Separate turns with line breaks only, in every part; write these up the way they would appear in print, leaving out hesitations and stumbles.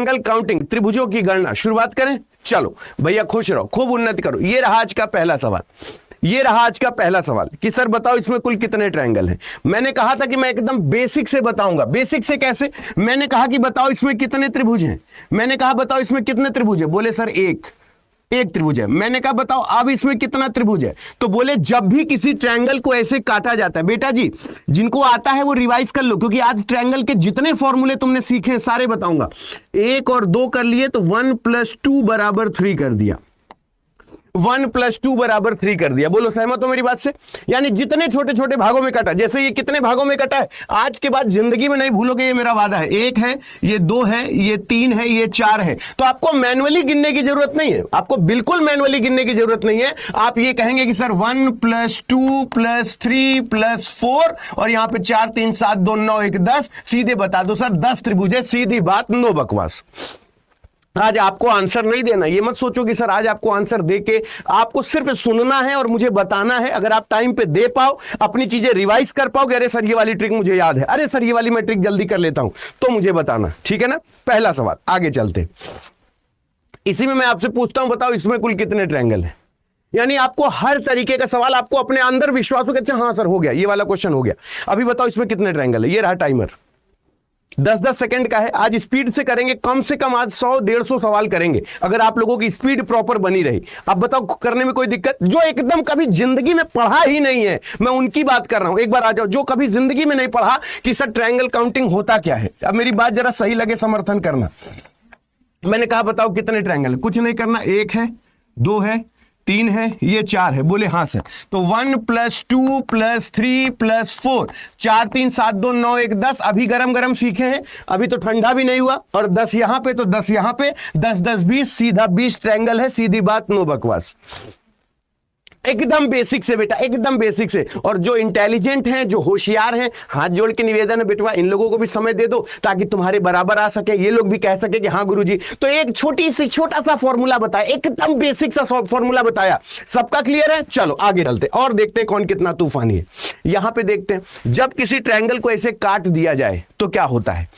Triangle counting, त्रिभुजों की गणना। शुरुआत करें, चलो भैया खुश रहो, खूब उन्नति करो। ये रहा आज का पहला सवाल, ये रहा आज का पहला सवाल कि सर बताओ इसमें कुल कितने ट्रायंगल हैं। मैंने कहा था कि मैं एकदम बेसिक से बताऊंगा। बेसिक से कैसे? मैंने कहा कि बताओ इसमें कितने त्रिभुज हैं। मैंने कहा बताओ इसमें कितने त्रिभुज हैं। बोले सर एक त्रिभुज है। मैंने कहा बताओ अब इसमें कितना त्रिभुज है। तो बोले जब भी किसी ट्रायंगल को ऐसे काटा जाता है, बेटा जी जिनको आता है वो रिवाइज कर लो, क्योंकि आज ट्रायंगल के जितने फॉर्मूले तुमने सीखे हैं सारे बताऊंगा। 1 और 2 कर लिए तो 1 + 2 = 3 कर दिया। 1 + 2 = 3 कर दिया। बोलो सहमत हो मेरी बात से? यानी जितने छोटे छोटे भागों में कटा, जैसे ये कितने भागों में कटा है, आज के बाद जिंदगी में नहीं भूलोगे, ये मेरा वादा है। 1 है, ये 2 है, ये 3 है, ये 4 है। तो आपको मैनुअली गिनने की जरूरत नहीं है, आपको बिल्कुल मैनुअली गिनने की जरूरत नहीं है। आप ये कहेंगे कि सर 1 + 2 + 3 + 4 और यहां पे 4 3 7 2 9 1 10, सीधे बता दो सर 10 त्रिभुज है। सीधी बात, नो बकवास। आज आपको आंसर नहीं देना, ये मत सोचो कि सर आज आपको आंसर देके, आपको सिर्फ सुनना है और मुझे बताना है। अगर आप टाइम पे दे पाओ, अपनी चीजें रिवाइज कर पाओ कि अरे सर ये वाली ट्रिक मुझे याद है, अरे सर ये वाली मैं ट्रिक जल्दी कर लेता हूं, तो मुझे बताना, ठीक है ना। पहला सवाल, आगे चलते। इसी में मैं आपसे पूछता हूं, बताओ इसमें कुल कितने ट्रायंगल हैं। यानी आपको हर तरीके का सवाल, आपको अपने अंदर विश्वास हो कि अच्छा हाँ सर हो गया, ये वाला क्वेश्चन हो गया। अभी बताओ इसमें कितने ट्रायंगल है। ये रहा टाइमर, 10-10 सेकंड का है। आज स्पीड से करेंगे, कम से कम आज 100-150 सवाल करेंगे, अगर आप लोगों की स्पीड प्रॉपर बनी रही। अब बताओ करने में कोई दिक्कत? जो एकदम कभी जिंदगी में पढ़ा ही नहीं है, मैं उनकी बात कर रहा हूं। एक बार आ जाओ, जो कभी जिंदगी में नहीं पढ़ा कि सर ट्रायंगल काउंटिंग होता क्या है। अब मेरी बात जरा सही लगे, समर्थन करना। मैंने कहा बताओ कितने ट्रायंगल है, कुछ नहीं करना। 1 है, 2 है, 3 है, ये 4 है। बोले हाँ सर। तो 1 + 2 + 3 + 4, 4 3 7 2 9 1 10। अभी गरम गरम सीखे हैं, अभी तो ठंडा भी नहीं हुआ। और 10 यहां पे तो 10 यहां पे, 10 10 20, सीधा 20 ट्रायंगल है। सीधी बात, नो बकवास। एकदम बेसिक से बेटा, एकदम बेसिक से। और जो इंटेलिजेंट हैं, जो होशियार हैं, हाथ जोड़ के निवेदन है बेटवा, इन लोगों को भी समय दे दो ताकि तुम्हारे बराबर आ सके, ये लोग भी कह सके कि हाँ गुरुजी। तो एक छोटा सा फॉर्मूला बताया, एकदम बेसिक सा फॉर्मूला बताया। सबका क्लियर है? चलो आगे चलते और देखते हैं कौन कितना तूफानी है। यहां पे देखते हैं, जब किसी ट्रायंगल को ऐसे काट दिया जाए तो क्या होता है।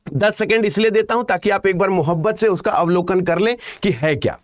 10 सेकेंड इसलिए देता हूं ताकि आप एक बार मोहब्बत से उसका अवलोकन कर लें कि है क्या।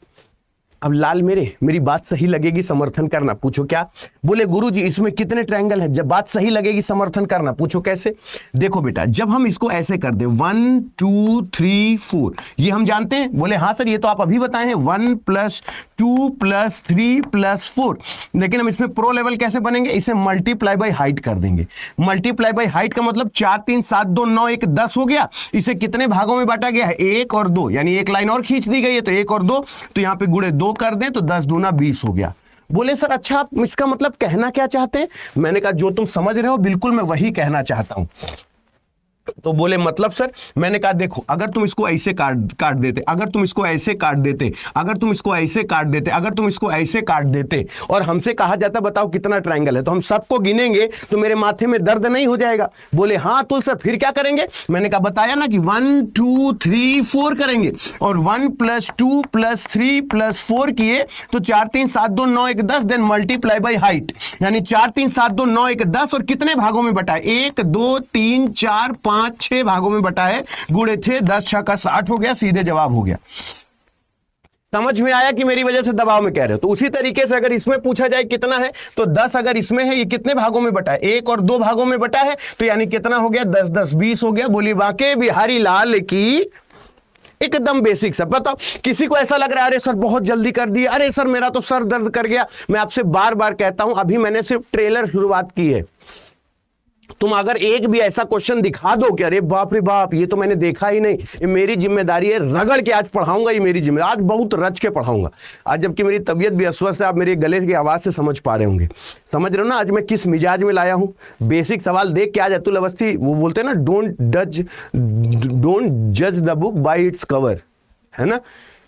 अब लाल मेरी बात सही लगेगी, समर्थन करना। पूछो क्या? बोले गुरुजी इसमें कितने ट्रायंगल हैं। जब बात सही लगेगी समर्थन करना। पूछो कैसे? देखो बेटा, जब हम इसको ऐसे कर दे 1 2 3 4, ये हम जानते हैं। बोले हाँ सर ये तो आप अभी बताए हैं, 1 + 2 + 3 + 4। लेकिन हम इसमें प्रो लेवल कैसे बनेंगे? इसे मल्टीप्लाई बाई हाइट कर देंगे। मल्टीप्लाई बाई हाइट का मतलब 4 3 7 2 9 1 10 हो गया। इसे कितने भागों में बांटा गया है? 1 और 2, यानी एक लाइन और खींच दी गई है, तो 1 और 2, तो यहां पे गुणे 2 कर दें तो 10 दूना 20 हो गया। बोले सर अच्छा आप इसका मतलब कहना क्या चाहते हैं? मैंने कहा जो तुम समझ रहे हो बिल्कुल मैं वही कहना चाहता हूं। तो बोले मतलब सर, मैंने कहा देखो अगर तुम इसको ऐसे काट देते, अगर तुम इसको ऐसे काट देते, अगर तुम इसको ऐसे काट देते, अगर तुम इसको ऐसे काट देते और हमसे कहा जाता बताओ कितना ट्रायंगल है, तो हम सबको गिनेंगे तो मेरे माथे में दर्द नहीं हो जाएगा। बोले हाँ अतुल सर फिर क्या करेंगे? मैंने कहा बताया ना कि 1 2 3 4 करेंगे। और 1 + 2 + 3 + 4 किए तो 4 3 7 2 9 1 10, देन मल्टीप्लाई बाई हाइट, यानी 4 3 7 2 9 1 10। और कितने भागों में बटा है? 1 2 3 4 5 6 भागों में बटा है। गुणे थे 10 6 का 60 हो गया। सीधे जवाब हो गया। समझ में आया कि मेरी वजह से दबाव में कह रहे हो? तो उसी तरीके से अगर इसमें पूछा जाए कितना है, तो 10 अगर इसमें है, ये कितने भागों में बटा है? 1 और 2 भागों में बटा है, तो यानी कितना हो गया? 10 10 20 हो गया। बोली वाकई बिहारी लाल की एकदम बेसिक सब। बताओ किसी को ऐसा लग रहा है अरे सर बहुत जल्दी कर दिया, अरे सर मेरा तो सर दर्द कर गया। मैं आपसे बार बार कहता हूं, अभी मैंने सिर्फ ट्रेलर शुरुआत की है। तुम अगर एक भी ऐसा क्वेश्चन दिखा दो कि अरे बाप रे बाप ये तो मैंने देखा ही नहीं, ये मेरी जिम्मेदारी है, रगड़ के आज पढ़ाऊंगा, ये मेरी जिम्मेदारी, आज बहुत रच के पढ़ाऊंगा। आज जबकि मेरी तबीयत भी अस्वस्थ है, आप मेरे गले की आवाज से समझ पा रहे होंगे। समझ रहे हो ना आज मैं किस मिजाज में लाया हूं? बेसिक सवाल देख के आज अतुल अवस्थी वो बोलते हैं ना, डोंट जज the book by its cover, है ना,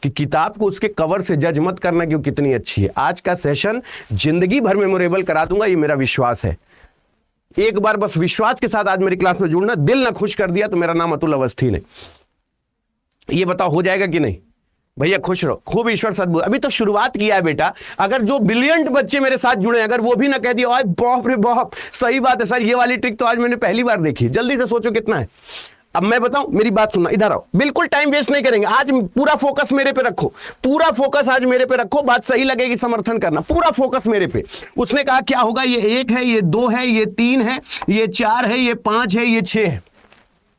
कि किताब को उसके कवर से जज मत करना कि वो कितनी अच्छी है। आज का सेशन जिंदगी भर मेमोरेबल करा दूंगा, ये मेरा विश्वास है। एक बार बस विश्वास के साथ आज मेरी क्लास में जुड़ना, दिल ना खुश कर दिया तो मेरा नाम अतुल अवस्थी ने। ये बताओ हो जाएगा कि नहीं? भैया खुश रहो, खूब ईश्वर सद्बुद्ध। अभी तो शुरुआत किया है बेटा। अगर जो ब्रिलियंट बच्चे मेरे साथ जुड़े अगर वो भी ना कह दिया बाप रे बाप सही बात है सर, ये वाली ट्रिक तो आज मैंने पहली बार देखी। जल्दी से सोचो कितना है। अब मैं बताऊं, मेरी बात सुनना, इधर आओ, बिल्कुल टाइम वेस्ट नहीं करेंगे आज, पूरा फोकस मेरे पे रखो, पूरा फोकस आज मेरे पे रखो, बात सही लगेगी समर्थन करना, पूरा फोकस मेरे पे। उसने कहा क्या होगा, ये 1 है, ये 2 है, ये 3 है, ये 4 है, ये 5 है, ये 6 है,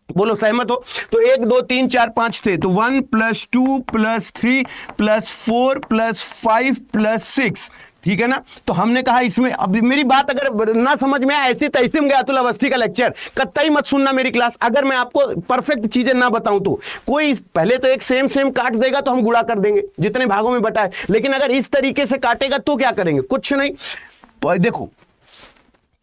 बोलो सहमत हो? तो 1 2 3 4 5 थे, तो 1 + 2 + 3 + 4 + 5 + 6, ठीक है ना। तो हमने कहा इसमें, अब मेरी बात अगर ना समझ में आए, ऐसी तैसी में गया अतुल अवस्थी का लेक्चर कतई मत सुनना मेरी क्लास, अगर मैं आपको परफेक्ट चीजें ना बताऊं तो। कोई पहले तो एक सेम काट देगा तो हम गुणा कर देंगे जितने भागों में बटा है, लेकिन अगर इस तरीके से काटेगा तो क्या करेंगे, कुछ नहीं। देखो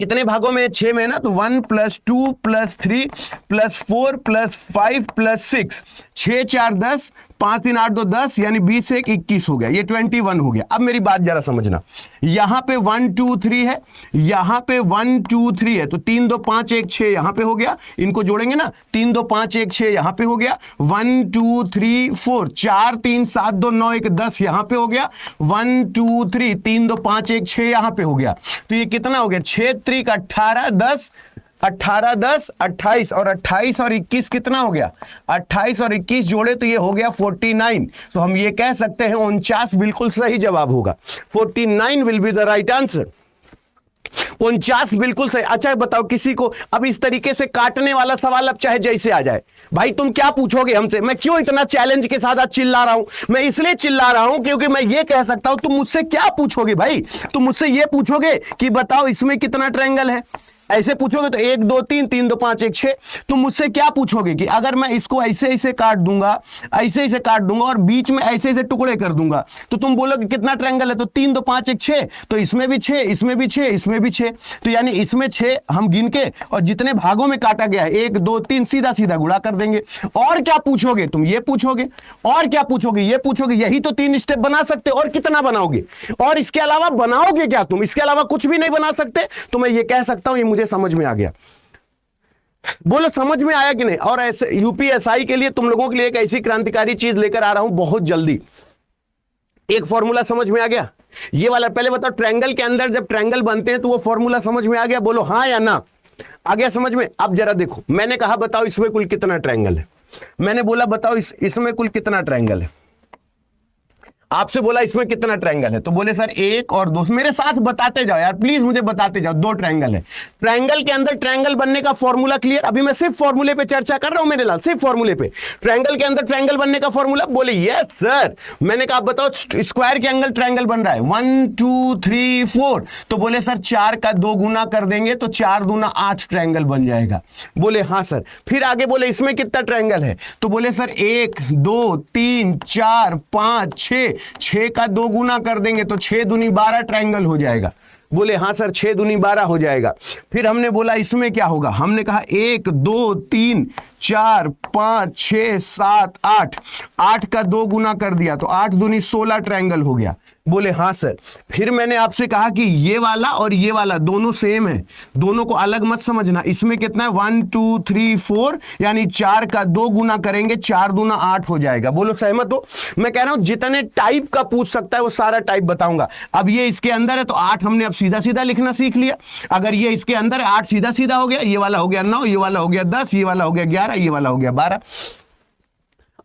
कितने भागों में, 6 में ना, तो 1 + 2 + 3 + 4 + 5 + 6, 6 4 10, 5 3 8 2 10, यानी 20 1 21 हो गया, ये 21 हो गया। अब मेरी बात जरा समझना, यहां पे 1 2 3 है, यहां पे 1 2 3 है, तो 3 2 5 1 6 यहां पे हो गया, इनको जोड़ेंगे ना, 3 2 5 1 6 यहां पे हो गया, 1 2 3 4 4 3 7 2 9 1 10 यहां पे हो गया, 1 2 3 3 2 5 1 6 यहां पे हो गया। तो ये कितना हो गया, 6 3 18 10, 18 10 28, और 28 और 21 कितना हो गया, 28 और 21 जोड़े तो ये हो गया 49। तो हम ये कह सकते हैं 49 बिल्कुल सही जवाब होगा, 49 will be the right answer, 49 बिल्कुल सही। अच्छा बताओ किसी को, अब इस तरीके से काटने वाला सवाल अब चाहे जैसे आ जाए, भाई तुम क्या पूछोगे हमसे, मैं क्यों इतना चैलेंज के साथ आज चिल्ला रहा हूं, मैं इसलिए चिल्ला रहा हूं क्योंकि मैं ये कह सकता हूं, तुम मुझसे क्या पूछोगे भाई, तुम मुझसे ये पूछोगे कि बताओ इसमें कितना ट्रायंगल है, ऐसे पूछोगे तो 1 2 3 3 2 5 1 6। तुम मुझसे क्या पूछोगे कि अगर मैं इसको ऐसे ऐसे काट दूंगा, ऐसे ऐसे काट दूंगा और बीच में ऐसे ऐसे टुकड़े कर दूंगा, तो तुम बोलोगे कितना ट्रायंगल है, तो 3 2 5 1 6, तो इसमें भी 6, इसमें भी 6, इसमें भी 6, तो यानी इसमें 6 हम गिन के और जितने भागों में काटा गया है 1 2 3 सीधा सीधा गुणा कर देंगे। और क्या पूछोगे तुम, ये पूछोगे, और क्या पूछोगे, ये पूछोगे, यही तो 3 स्टेप बना सकते, और कितना बनाओगे, और इसके अलावा बनाओगे क्या तुम, इसके अलावा कुछ भी नहीं बना सकते। तो मैं ये कह सकता हूं, ये मुझे समझ में आ गया, बोलो समझ में आया कि नहीं। और ऐसे यूपीएसआई के लिए तुम लोगों के लिए एक ऐसी क्रांतिकारी चीज लेकर आ रहा हूं बहुत जल्दी, एक फॉर्मूला समझ में आ गया, ये वाला। पहले बताओ ट्रायंगल के अंदर जब ट्रायंगल बनते हैं तो वो फॉर्मूला समझ में आ गया, बोलो हाँ या ना, आ गया समझ में। अब जरा देखो, मैंने कहा बताओ इसमें कुल कितना ट्रायंगल है, मैंने बोला बताओ इसमें कुल कितना ट्रायंगल है, आपसे बोला इसमें कितना ट्रायंगल है, तो बोले सर 1 और 2, मेरे साथ बताते जाओ यार प्लीज, मुझे बताते जाओ, 2 ट्रायंगल है। ट्रायंगल के अंदर ट्रायंगल बनने का फॉर्मूला क्लियर, अभी मैं सिर्फ फॉर्मूले पे चर्चा कर रहा हूं मेरे लाल, सिर्फ फॉर्मूले पे। ट्रायंगल के अंदर ट्रायंगल बनने का फॉर्मूला, बोले यस सर। मैंने कहा बताओ स्क्वायर के एंगल ट्रायंगल बन रहा है 1 2 3 4, तो बोले सर 4 का 2 गुना कर देंगे तो 4 दूना 8 ट्रायंगल बन जाएगा, बोले हाँ सर। फिर आगे बोले इसमें कितना ट्रायंगल है, तो बोले सर 1 2 3 4 5 6 का 2 गुना कर देंगे तो 6 दूनी 12 ट्रायंगल हो जाएगा, बोले हाँ सर 6 दूनी 12 हो जाएगा। फिर हमने बोला इसमें क्या होगा, हमने कहा 1 2 3 4 5 6 7 8, 8 का 2 गुना कर दिया तो 8 दूनी 16 ट्रायंगल हो गया, बोले हाँ सर। फिर मैंने आपसे कहा कि ये वाला और ये वाला दोनों सेम है, दोनों को अलग मत समझना। इसमें कितना है 1 2 3 4, यानी 4 का 2 गुना करेंगे 4 दूना 8 हो जाएगा, बोलो सहमत हो। मैं कह रहा हूं जितने टाइप का पूछ सकता है वो सारा टाइप बताऊंगा। अब ये इसके अंदर है तो 8 हमने अब सीधा सीधा लिखना सीख लिया, अगर ये इसके अंदर है 8 सीधा सीधा हो गया, ये वाला हो गया 9, ये वाला हो गया 10, ये वाला हो गया 11, ये वाला हो गया 12।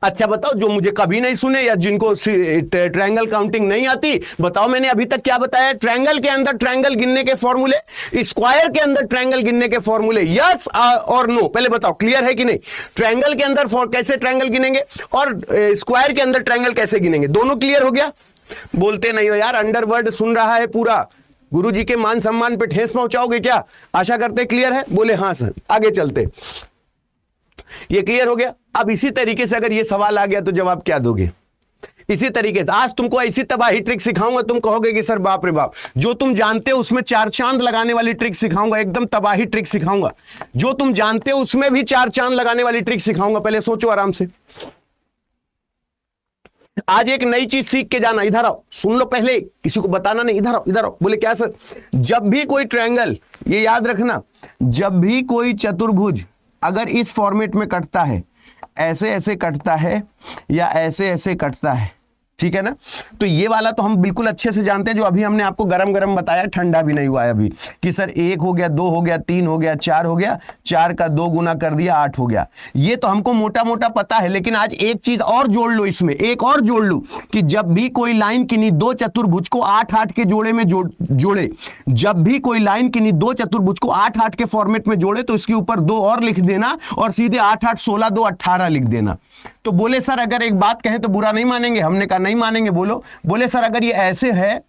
अच्छा बताओ जो मुझे कभी नहीं सुने या जिनको ट्रायंगल काउंटिंग नहीं आती, बताओ मैंने अभी तक क्या बताया, ट्रायंगल के अंदर ट्रायंगल गिनने के फॉर्मूले, स्क्वायर के अंदर ट्रायंगल गिनने के फॉर्मूले, यस और नो, पहले बताओ क्लियर है कि नहीं। ट्रायंगल के अंदर कैसे ट्रायंगल गिनेंगे और स्क्वायर के अंदर ट्रायंगल कैसे गिनेंगे, दोनों क्लियर हो गया। बोलते नहीं हो यार, अंडरवर्ल्ड सुन रहा है पूरा, गुरुजी के मान सम्मान पे ठेस पहुंचाओगे क्या, आशा करते क्लियर है, बोले हाँ सर। आगे चलते, ये क्लियर हो गया। अब इसी तरीके से अगर ये सवाल आ गया तो जवाब क्या दोगे, इसी तरीके से आज तुमको ऐसी तबाही ट्रिक सिखाऊंगा, तुम कहोगे कि सर बाप रे बाप, जो तुम जानते हो उसमें 4 चांद लगाने वाली ट्रिक सिखाऊंगा, एकदम तबाही ट्रिक सिखाऊंगा। जो तुम जानते हो उसमें भी 4 चांद लगाने वाली ट्रिक सिखाऊंगा, पहले सोचो आराम से। आज एक नई चीज सीख के जाना, इधर आओ सुन लो, पहले किसी को बताना नहीं, इधर आओ इधर आओ। बोले क्या सर, जब भी कोई ट्रायंगल, ये याद रखना, जब भी कोई चतुर्भुज अगर इस फॉर्मेट में कटता है, ऐसे ऐसे कटता है या ऐसे ऐसे कटता है, ठीक है ना। तो ये वाला तो हम बिल्कुल अच्छे से जानते हैं, जो अभी हमने आपको गरम गरम बताया, ठंडा भी नहीं हुआ है अभी, कि सर 1 हो गया, 2 हो गया, 3 हो गया, 4 हो गया, 4 का 2 गुना कर दिया 8 हो गया। ये तो हमको मोटा मोटा पता है, लेकिन आज एक चीज और जोड़ लो, इसमें एक और जोड़ लो कि जब भी कोई लाइन किन्हीं दो चतुर्भुज को 8-8 के जोड़े में जोड़े, जब भी कोई लाइन किन्हीं दो चतुर्भुज को 8-8 के फॉर्मेट में जोड़े तो इसके ऊपर 2 और लिख देना और सीधे 8-8 16 2 18 लिख देना। तो बोले सर अगर एक बात कहें तो बुरा नहीं मानेंगे? हमने कहा नहीं मानेंगे। बोलो। बोले सर अगर ये ऐसे है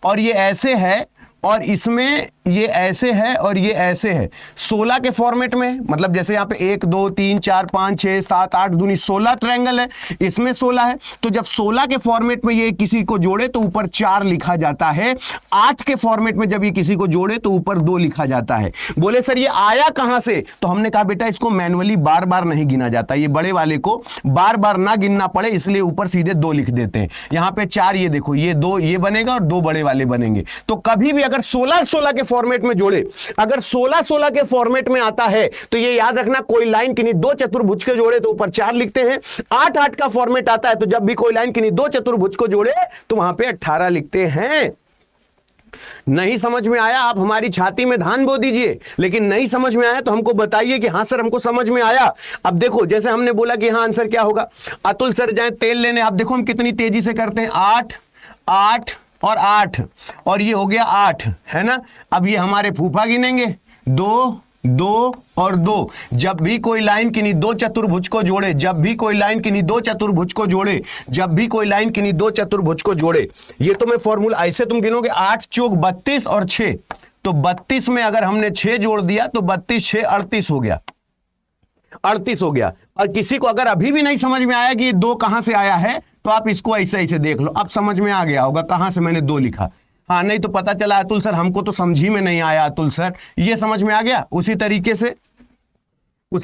और ये ऐसे है और इसमें ये ऐसे है और ये ऐसे है, 16 के फॉर्मेट में, मतलब जैसे यहां पे 1 2 3 4 5 6 7 8 दूनी 16 ट्रायंगल है, इसमें 16 है, तो जब 16 के फॉर्मेट में ये किसी को जोड़े तो ऊपर 4 लिखा जाता है, 8 के फॉर्मेट में जब ये किसी को जोड़े तो ऊपर 2 लिखा जाता है। बोले सर ये आया कहां से? तो हमने कहा बेटा इसको मैनुअली बार बार नहीं गिना जाता, ये बड़े वाले को बार बार ना गिनना पड़े इसलिए ऊपर सीधे 2 लिख देते हैं। यहां पे 4, ये देखो ये 2 ये बनेगा और 2 बड़े वाले बनेंगे। तो कभी भी अगर 16-16 के फॉर्मेट में जोड़े, अगर 16-16 के फॉर्मेट में आता है तो ये याद रखना कोई लाइन किन्हीं दो चतुर्भुज के जोड़े तो ऊपर 4 लिखते हैं। 8-8 का फॉर्मेट आता है तो जब भी कोई लाइन किन्हीं दो चतुर्भुज को जोड़े तो वहां पे 18 लिखते हैं। नहीं समझ में आया आप हमारी छाती में धान बो दीजिए, लेकिन नहीं समझ में आया तो हमको बताइए कि हां सर हमको समझ में आया। अब देखो जैसे हमने बोला कि हां आंसर क्या होगा, अतुल सर जाए तेल लेने, आप देखो हम कितनी तेजी से करते हैं, 8 8 और 8 और ये हो गया 8 है ना। अब ये हमारे फूफा गिनेंगे 2 2 और 2। जब भी कोई लाइन किन्हीं दो चतुर्भुज को जोड़े, जब भी कोई लाइन किन्हीं दो चतुर्भुज को जोड़े, जब भी कोई लाइन किन्हीं दो चतुर्भुज को जोड़े, ये तो मैं फॉर्मूला ऐसे तुम गिनोगे 8 चौक 32 और 6, तो 32 में अगर हमने 6 जोड़ दिया तो 32 6 38 हो गया, 38 हो गया। और किसी को अगर अभी भी नहीं समझ में आया कि ये 2 कहां से आया है तो आप इसको ऐसे ऐसे देख लो, अब समझ में आ गया होगा कहां से मैंने 2 लिखा। हाँ नहीं तो पता चला अतुल सर हमको तो समझ ही में नहीं आया, अतुल सर ये समझ में आ गया। उसी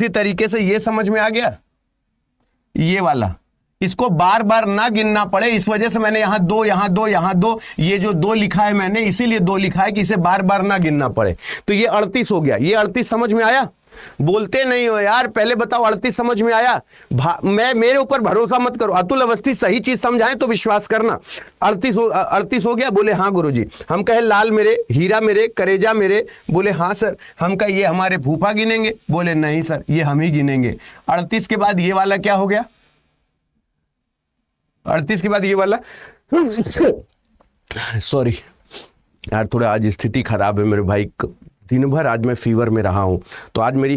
तरीके से ये समझ में आ गया, ये वाला इसको बार बार ना गिनना पड़े, इस वजह से मैंने यहां 2 यहां 2 यहां 2, ये जो 2 लिखा है मैंने इसीलिए 2 लिखा है कि इसे बार बार ना गिनना पड़े। तो ये 38 हो गया। ये 38 समझ में आया? बोलते नहीं हो यार, पहले बताओ 38 समझ में आया? मेरे ऊपर भरोसा मत करो, अतुल अवस्थी सही चीज समझाएं तो विश्वास करना। 38 हो गया? बोले हाँ गुरुजी। हम कहे लाल मेरे, हीरा मेरे, करेजा मेरे, बोले हाँ सर। हम कहे ये हमारे फूफा गिनेंगे, बोले नहीं सर ये हम ही गिनेंगे। 38 के बाद ये वाला क्या हो गया? 38 के बाद ये वाला सॉरी यार थोड़ा आज स्थिति खराब है मेरे भाई, दिन भर आज मैं फीवर में रहा हूं, तो आज मेरी